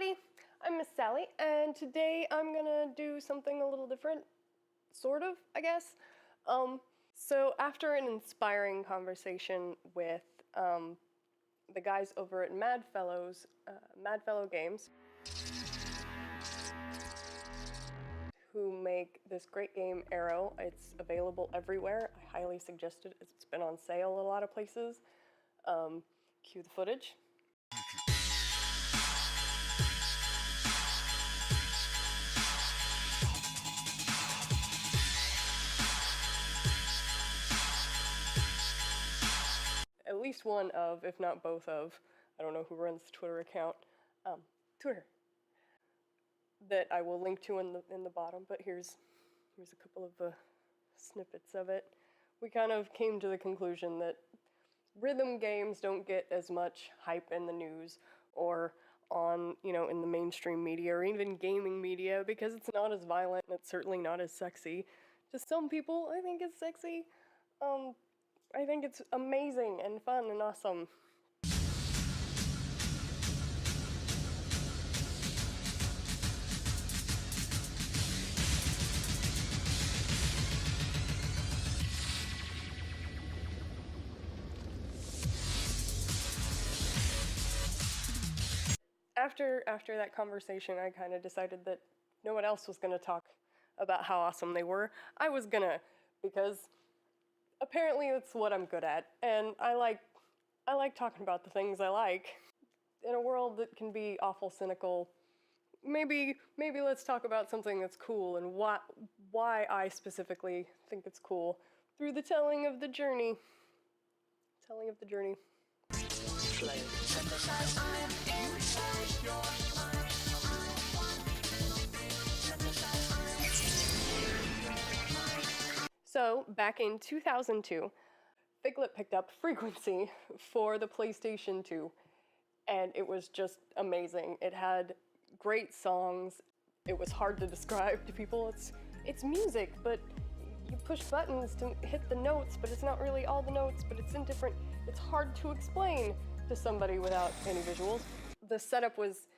everybody, I'm MisSally, and today I'm gonna do something a little different, sort of, I guess. So after an inspiring conversation with the guys over at Madfellow Games, who make this great game, Arrow. It's available everywhere. I highly suggest it. It's been on sale a lot of places. Cue the footage. At least one of, if not both of, I don't know who runs the Twitter account, Twitter, that I will link to in the bottom, but here's a couple of snippets of it. We kind of came to the conclusion that rhythm games don't get as much hype in the news or on, in the mainstream media or even gaming media because it's not as violent and it's certainly not as sexy. To some people, I think it's sexy. I think it's amazing and fun and awesome. After that conversation, I kind of decided that no one else was going to talk about how awesome they were. I was gonna, because apparently it's what I'm good at, and I like talking about the things I like. In a world that can be awful cynical, maybe let's talk about something that's cool and why I specifically think it's cool through the telling of the journey. So, back in 2002, Phiglit picked up Frequency for the PlayStation 2, and it was just amazing. It had great songs. It was hard to describe to people. It's music, but you push buttons to hit the notes, but it's not really all the notes, but it's hard to explain to somebody without any visuals. The setup was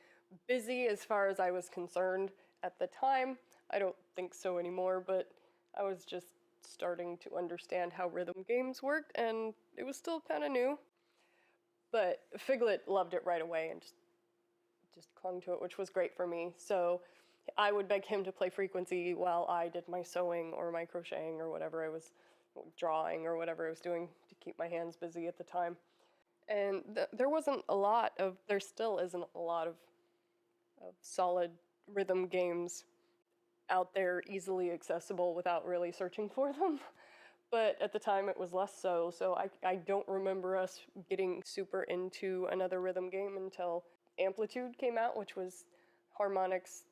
busy as far as I was concerned at the time. I don't think so anymore, but I was just starting to understand how rhythm games worked, and it was still kind of new. But Phiglit loved it right away and just clung to it, which was great for me. So I would beg him to play Frequency while I did my sewing or my crocheting or whatever I was drawing or whatever I was doing to keep my hands busy at the time. And there still isn't a lot of solid rhythm games out there easily accessible without really searching for them. But at the time it was less so I don't remember us getting super into another rhythm game until Amplitude came out, which was Harmonix's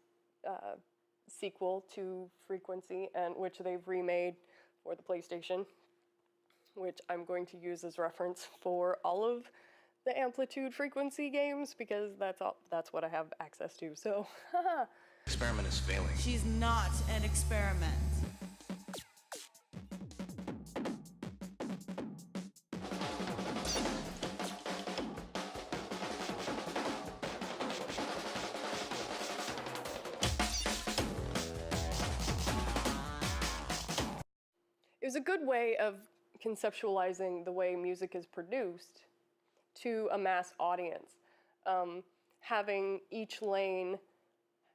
sequel to Frequency, and which they've remade for the PlayStation, which I'm going to use as reference for all of the Amplitude Frequency games because that's what I have access to. So, haha. Experiment is failing. She's not an experiment. It was a good way of conceptualizing the way music is produced to a mass audience, having each lane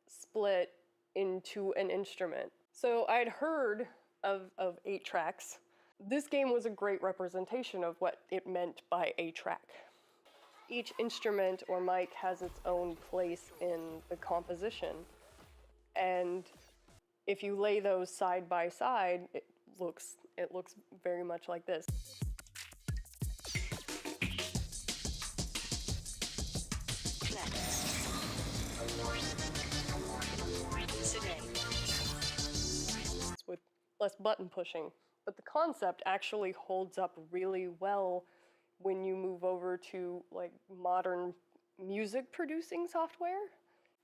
split into an instrument. So I'd heard of 8 tracks. This game was a great representation of what it meant by a track. Each instrument or mic has its own place in the composition, and if you lay those side by side, it looks very much like this. With less button pushing, but the concept actually holds up really well when you move over to like modern music producing software.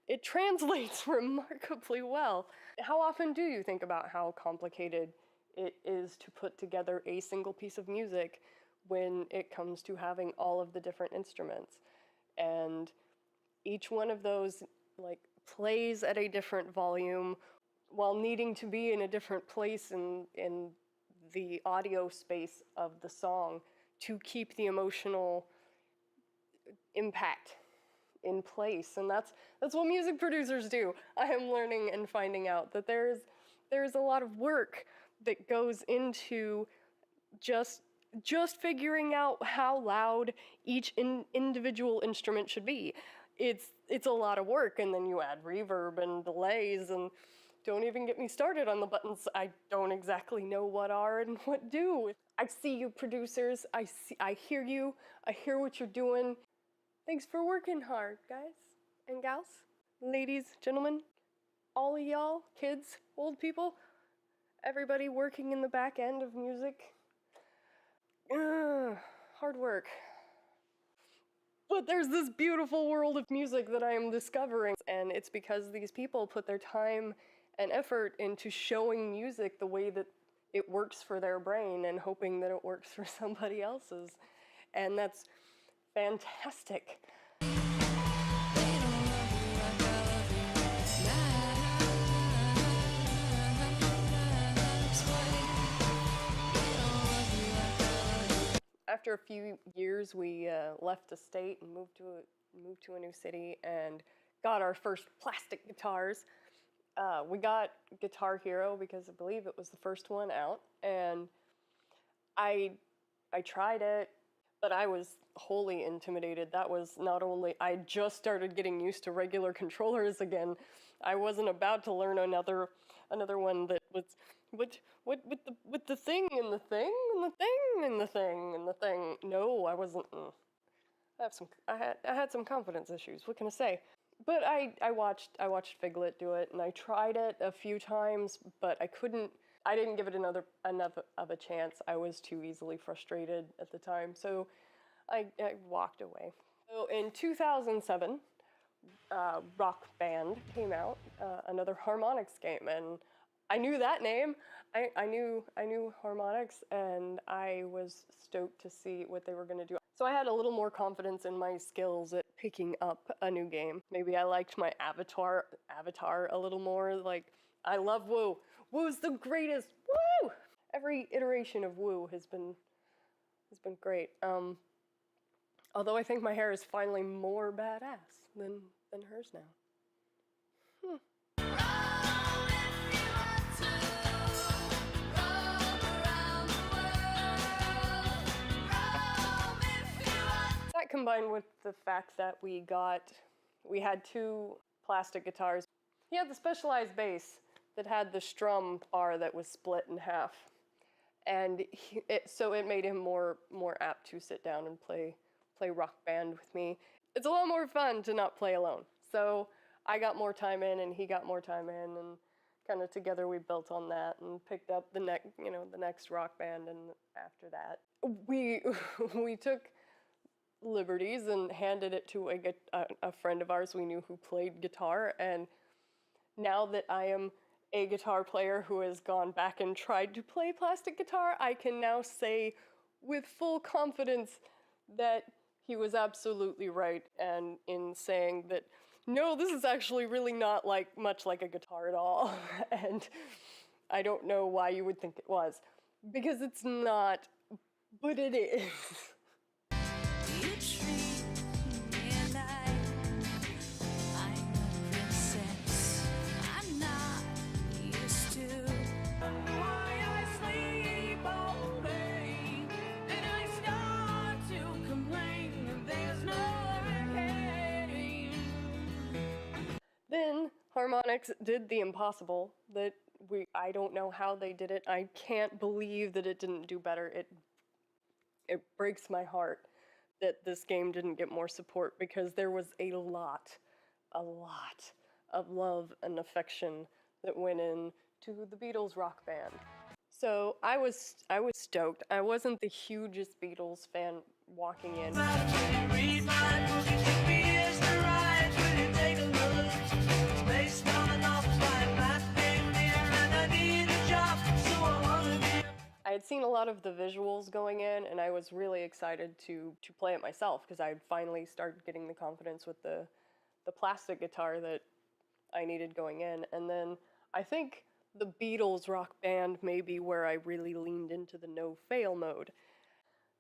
It translates remarkably well. How often do you think about how complicated it is to put together a single piece of music when it comes to having all of the different instruments? And each one of those like plays at a different volume while needing to be in a different place in the audio space of the song to keep the emotional impact in place. And that's what music producers do. I am learning and finding out that there's a lot of work that goes into just figuring out how loud each individual instrument should be. It's a lot of work, and then you add reverb and delays, and don't even get me started on the buttons I don't exactly know what are and what do. I see you producers, I hear you, I hear what you're doing. Thanks for working hard, guys and gals, ladies, gentlemen, all of y'all, kids, old people, everybody working in the back end of music. Hard work. But there's this beautiful world of music that I am discovering, and it's because these people put their time and effort into showing music the way that it works for their brain and hoping that it works for somebody else's. And that's fantastic. After a few years, we left the state and moved to a new city and got our first plastic guitars. We got Guitar Hero because I believe it was the first one out, and I tried it, but I was wholly intimidated. That was not only, I just started getting used to regular controllers again. I wasn't about to learn another one that was with the thing and the thing and the thing and the thing and the thing. No, I wasn't. I had some confidence issues. What can I say? But I watched Phiglit do it, and I tried it a few times, but I didn't give it enough of a chance. I was too easily frustrated at the time, so I walked away. So in 2007, Rock Band came out, another harmonics game, and I knew that name. I knew harmonics, and I was stoked to see what they were going to do. So I had a little more confidence in my skills at picking up a new game. Maybe I liked my avatar a little more. Like, I love Woo. Woo's the greatest. Woo! Every iteration of Woo has been great. Although I think my hair is finally more badass than hers now. That combined with the fact that we had two plastic guitars. He had the specialized bass that had the strum bar that was split in half, and so it made him more apt to sit down and play Rock Band with me. It's a lot more fun to not play alone. So I got more time in, and he got more time in, and kind of together we built on that and picked up the next Rock Band. And after that, we took liberties and handed it to a friend of ours we knew who played guitar. And now that I am a guitar player who has gone back and tried to play plastic guitar, I can now say with full confidence that he was absolutely right, and in saying that no, this is actually really not much like a guitar at all. And I don't know why you would think it was, because it's not, but it is. Then harmonics did the impossible that I don't know how they did it. I can't believe that it didn't do better. It breaks my heart that this game didn't get more support, because there was a lot of love and affection that went into the Beatles Rock Band. So I was stoked. I wasn't the hugest Beatles fan walking in. I had seen a lot of the visuals going in, and I was really excited to play it myself, because I had finally started getting the confidence with the the plastic guitar that I needed going in. And then I think the Beatles Rock Band may be where I really leaned into the no-fail mode.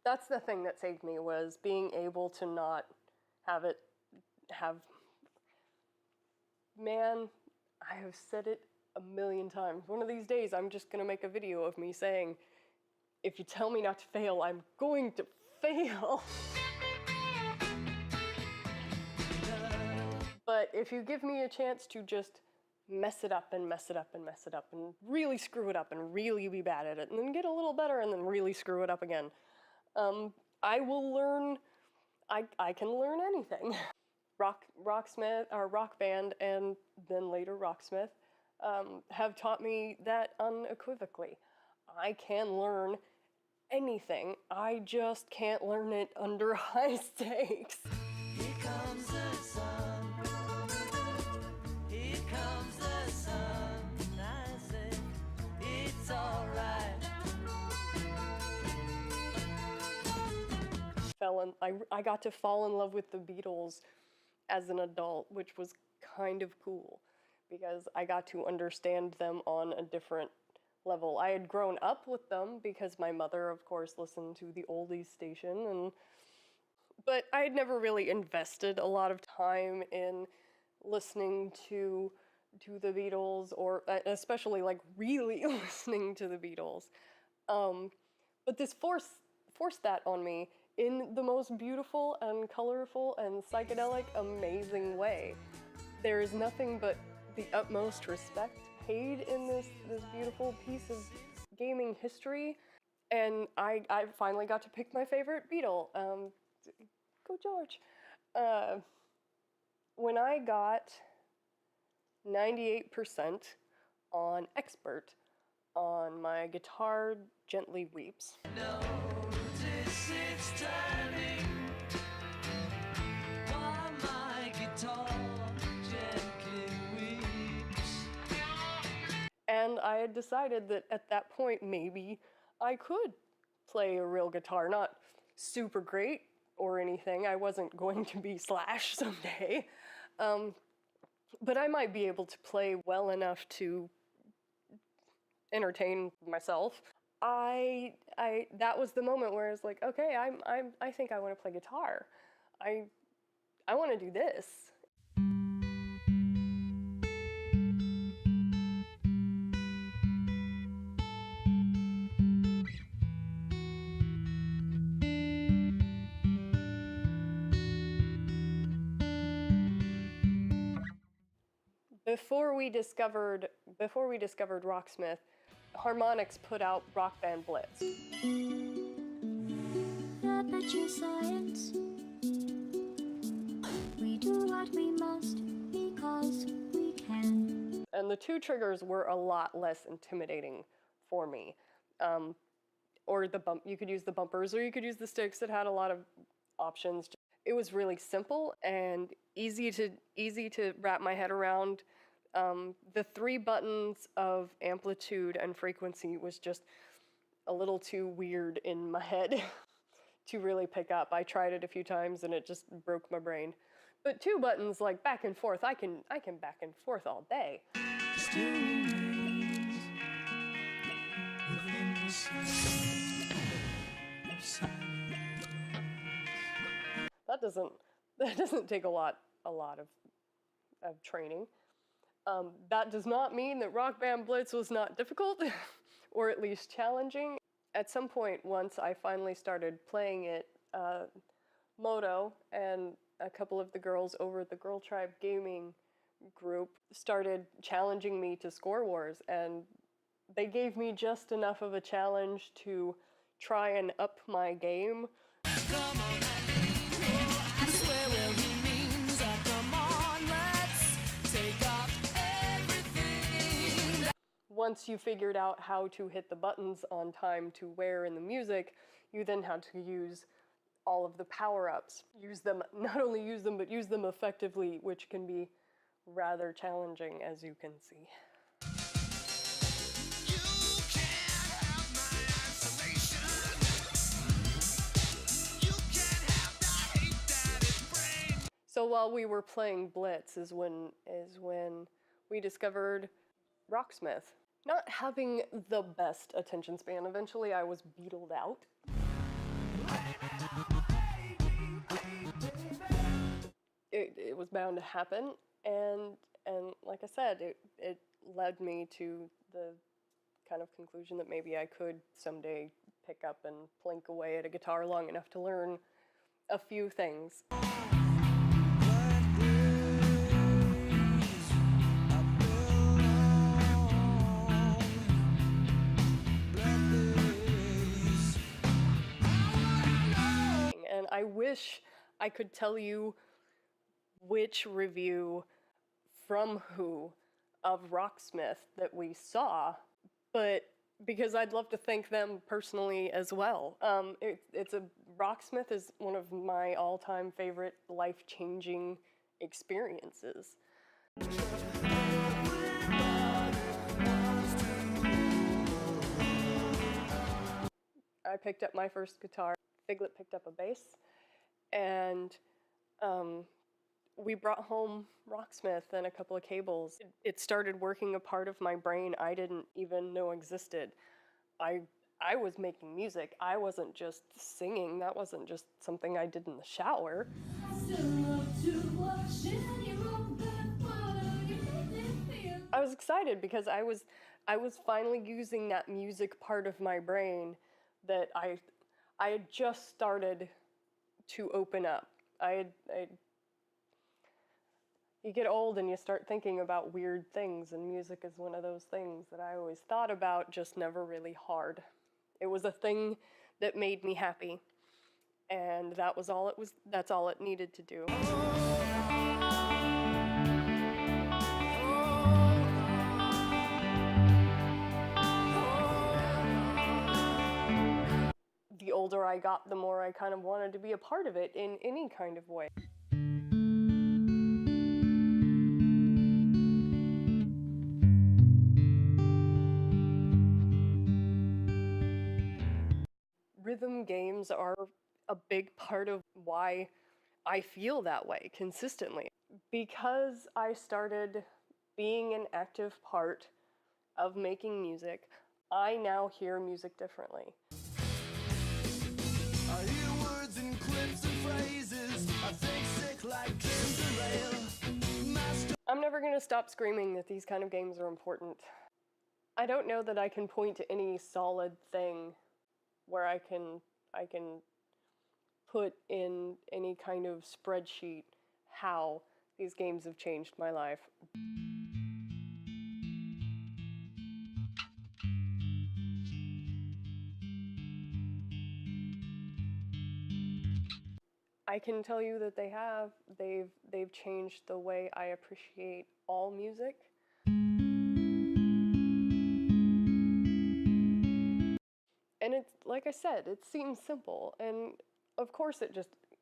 That's the thing that saved me, was being able to not have it have... Man, I have said it a million times. One of these days, I'm just gonna make a video of me saying, if you tell me not to fail, I'm going to fail. But if you give me a chance to just mess it up and mess it up and mess it up and really screw it up and really be bad at it and then get a little better and then really screw it up again, I will learn. I can learn anything. Rocksmith, or Rock Band, and then later Rocksmith, have taught me that unequivocally. I can learn anything. I just can't learn it under high stakes. Here comes the sun. Here comes the sun. I say it's alright. I got to fall in love with the Beatles as an adult, which was kind of cool because I got to understand them on a different level. I had grown up with them because my mother, of course, listened to the oldies station, but I had never really invested a lot of time in listening to the Beatles, or especially like really listening to the Beatles. But this forced that on me in the most beautiful and colorful and psychedelic, amazing way. There is nothing but the utmost respect paid in this beautiful piece of gaming history, and I finally got to pick my favorite Beatle. Go George! When I got 98% on Expert on my Guitar Gently Weeps. Notice it's turning while my guitar gently weeps. And I had decided that at that point, maybe I could play a real guitar. Not super great or anything. I wasn't going to be Slash someday. But I might be able to play well enough to entertain myself. That was the moment where I was like, okay, I think I want to play guitar. I want to do this. Before we discovered Rocksmith, Harmonix put out Rock Band Blitz. Aperture science. We do what we must because we can. And the two triggers were a lot less intimidating for me. Or you could use the bumpers, or you could use the sticks. It had a lot of options. It was really simple and easy to wrap my head around. The 3 buttons of amplitude and frequency was just a little too weird in my head to really pick up. I tried it a few times and it just broke my brain. But 2 buttons, like back and forth, I can back and forth all day. Still remains within the sound of silence. That doesn't take a lot of training. That does not mean that Rock Band Blitz was not difficult, or at least challenging. At some point, once I finally started playing it, Moto and a couple of the girls over at the Girl Tribe Gaming group started challenging me to Score Wars, and they gave me just enough of a challenge to try and up my game. Come on, I swear well he means that. Come on, let's take off everything. Once you figured out how to hit the buttons on time to where in the music, you then had to use all of the power-ups. Not only use them, but use them effectively, which can be rather challenging, as you can see. So So while we were playing Blitz is when we discovered Rocksmith. Not having the best attention span, eventually I was beetled out. It was bound to happen, and like I said, it led me to the kind of conclusion that maybe I could someday pick up and plink away at a guitar long enough to learn a few things. And I wish I could tell you which review from who of Rocksmith that we saw, but because I'd love to thank them personally as well. Rocksmith is one of my all-time favorite life-changing experiences. I picked up my first guitar. Phiglit picked up a bass, and we brought home Rocksmith and a couple of cables. It started working a part of my brain I didn't even know existed. I was making music. I wasn't just singing. That wasn't just something I did in the shower. I was excited because I was finally using that music part of my brain that I had just started to open up. You get old and you start thinking about weird things, and music is one of those things that I always thought about, just never really hard. It was a thing that made me happy, and that's all it needed to do. The older I got, the more I kind of wanted to be a part of it in any kind of way. Rhythm games are a big part of why I feel that way consistently. Because I started being an active part of making music, I now hear music differently. I hear words and clips and phrases. I think sick like rail. I'm never gonna stop screaming that these kind of games are important. I don't know that I can point to any solid thing where I can put in any kind of spreadsheet how these games have changed my life. I can tell you that they have. They've changed the way I appreciate all music. And it's, like I said, it seems simple, and of course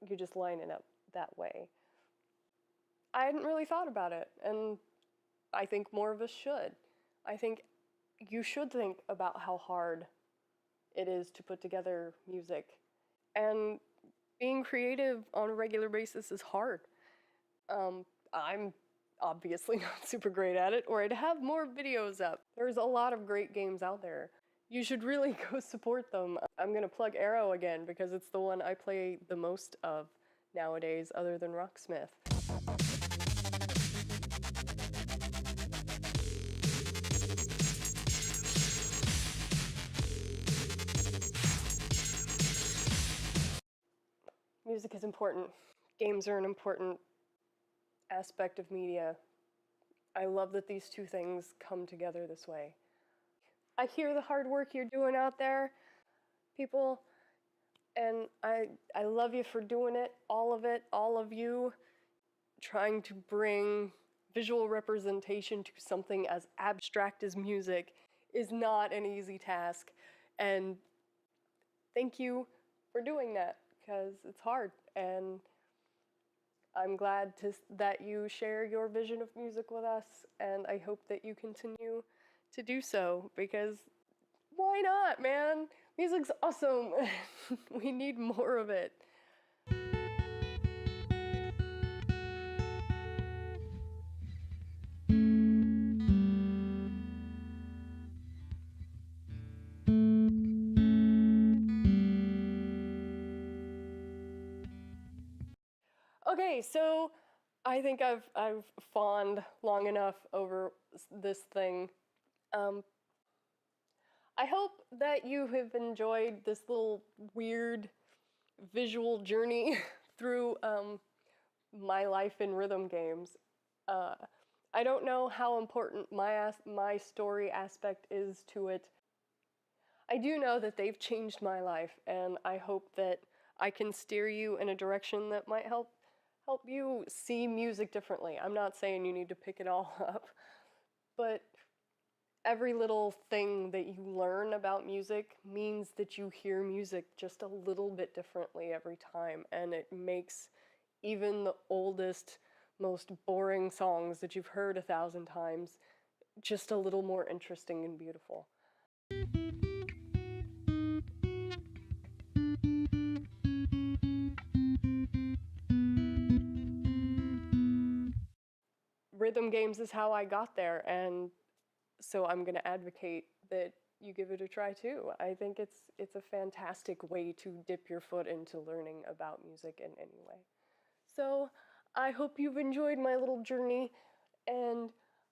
you just line it up that way. I hadn't really thought about it, and I think more of us should. I think you should think about how hard it is to put together music, and being creative on a regular basis is hard. I'm obviously not super great at it, or I'd have more videos up. There's a lot of great games out there. You should really go support them. I'm gonna plug Arrow again because it's the one I play the most of nowadays, other than Rocksmith. Music is important. Games are an important aspect of media. I love that these two things come together this way. I hear the hard work you're doing out there, people, and I love you for doing it, all of you, trying to bring visual representation to something as abstract as music is not an easy task, and thank you for doing that, because it's hard, and I'm glad that you share your vision of music with us, and I hope that you continue to do so, because why not, man? Music's awesome. We need more of it. Okay, so I think I've fawned long enough over this thing. I hope that you have enjoyed this little weird visual journey through my life in rhythm games. I don't know how important my story aspect is to it. I do know that they've changed my life, and I hope that I can steer you in a direction that might help you see music differently. I'm not saying you need to pick it all up, but every little thing that you learn about music means that you hear music just a little bit differently every time, and it makes even the oldest, most boring songs that you've heard 1,000 times just a little more interesting and beautiful. Rhythm games is how I got there, and so I'm going to advocate that you give it a try too. I think it's a fantastic way to dip your foot into learning about music in any way. So I hope you've enjoyed my little journey, and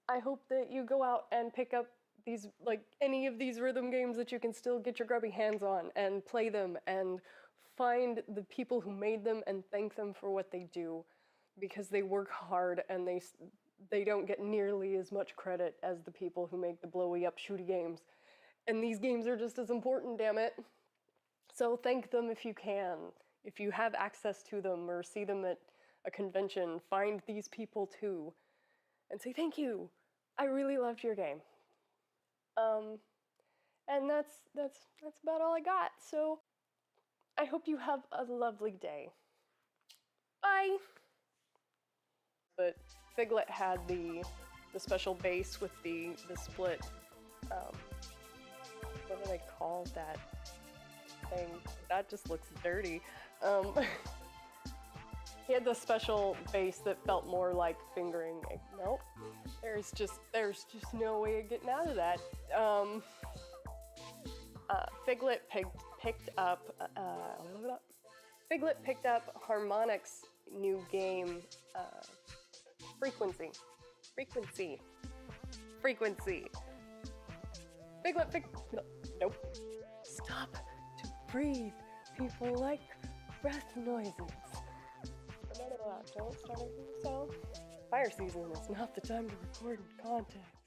I hope that you go out and pick up these, like, any of these rhythm games that you can still get your grubby hands on and play them and find the people who made them and thank them for what they do, because they work hard and they don't get nearly as much credit as the people who make the blowy up shooty games. And these games are just as important, damn it. So thank them if you can. If you have access to them or see them at a convention, find these people too and say thank you. I really loved your game. And that's about all I got. So I hope you have a lovely day. Bye. But Phiglit had the special bass with the split. What do they call that thing? That just looks dirty. He had the special bass that felt more like fingering. Nope. There's just no way of getting out of that. Phiglit picked up Harmonix's new game, Frequency. Phiglit nope. Stop to breathe. People like breath noises. Don't start anything, so fire season is not the time to record in context.